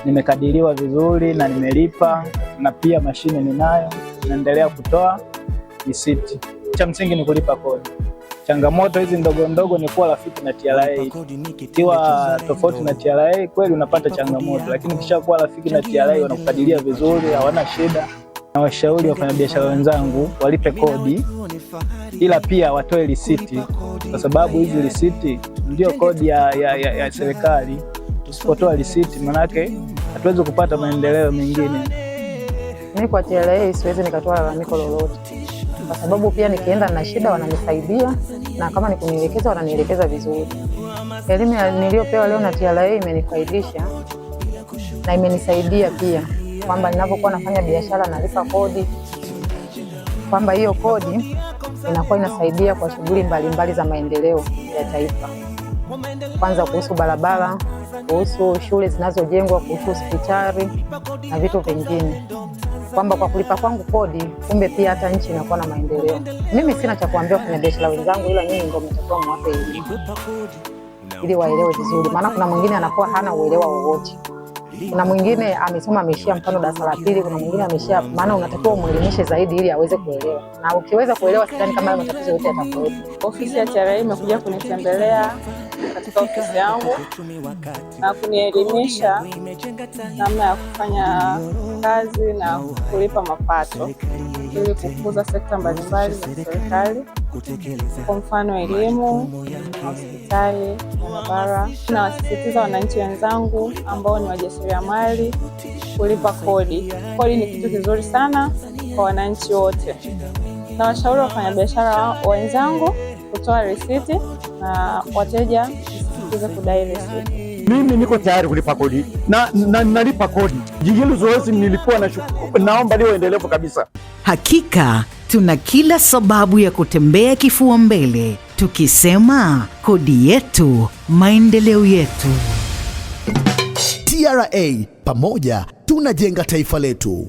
nimekadiriwa vizuri na nimelipa, na pia mashine ninayo, naendelea kutoa risiti. Cha msingi ni kulipa kodi. Changamoto hizi ndogo ndogo ni kuwa rafiki na TRA. Ikiwa tofauti na TRA kweli unapata changamoto, lakini kisha kuwa rafiki na TRA wanakukadiria vizuri, hawana shida. Na washauri wafanyabiashara wenzangu walipe kodi, ila pia watoe risiti, kwa sababu hizi risiti ndio kodi ya serikali. Usipotoa risiti manake hatuwezi kupata maendeleo mengine. Mimi kwa TRA siwezi nikatoa lalamiko lolote, kwa sababu pia nikienda na shida wananisaidia, na kama ni kunielekeza wananielekeza vizuri. Elimu niliyopewa leo na TRA imenifaidisha na imenisaidia pia, kwamba ninapokuwa nafanya biashara nalipa kodi, kwamba hiyo kodi inakuwa inasaidia kwa shughuli mbalimbali za maendeleo ya taifa. Kwanza kuhusu barabara, kuhusu shule zinazojengwa, kuhusu hospitali na vitu vingine, kwamba kwa kulipa kwangu kodi kumbe pia hata nchi inakuwa na maendeleo. Mimi sina cha kuambia kwa biashara wenzangu, ila nyinyi ndio mtakuwa mwape ili waelewe vizuri, maana kuna mwingine anakuwa hana uelewa wowote. Kuna mwingine amesoma ameishia mfano darasa la pili, kuna mwingine ameishia, maana unatakiwa umuelimishe zaidi ili aweze kuelewa. Na ukiweza kuelewa sidhani kama hayo matatizo yote yatakuwepo. Ofisi ya TRA imekuja kunitembelea katika ofisi yangu na kunielimisha namna ya kufanya kazi na kulipa mapato ili kukuza sekta mbalimbali za serikali, kwa mfano elimu, hospitali, barabara. Na wasisitiza wananchi wenzangu ambao ni wajasiriamali kulipa kodi. Kodi ni kitu kizuri sana kwa wananchi wote. Na washauri wafanyabiashara wenzangu kutoa risiti na wateja wasisitize kudai risiti. Mimi niko tayari kulipa kodi na nalipa kodi. Hili zoezi nilikuwa naomba liwe endelevu kabisa. Hakika tuna kila sababu ya kutembea kifua mbele tukisema kodi yetu, maendeleo yetu. TRA, pamoja tunajenga taifa letu.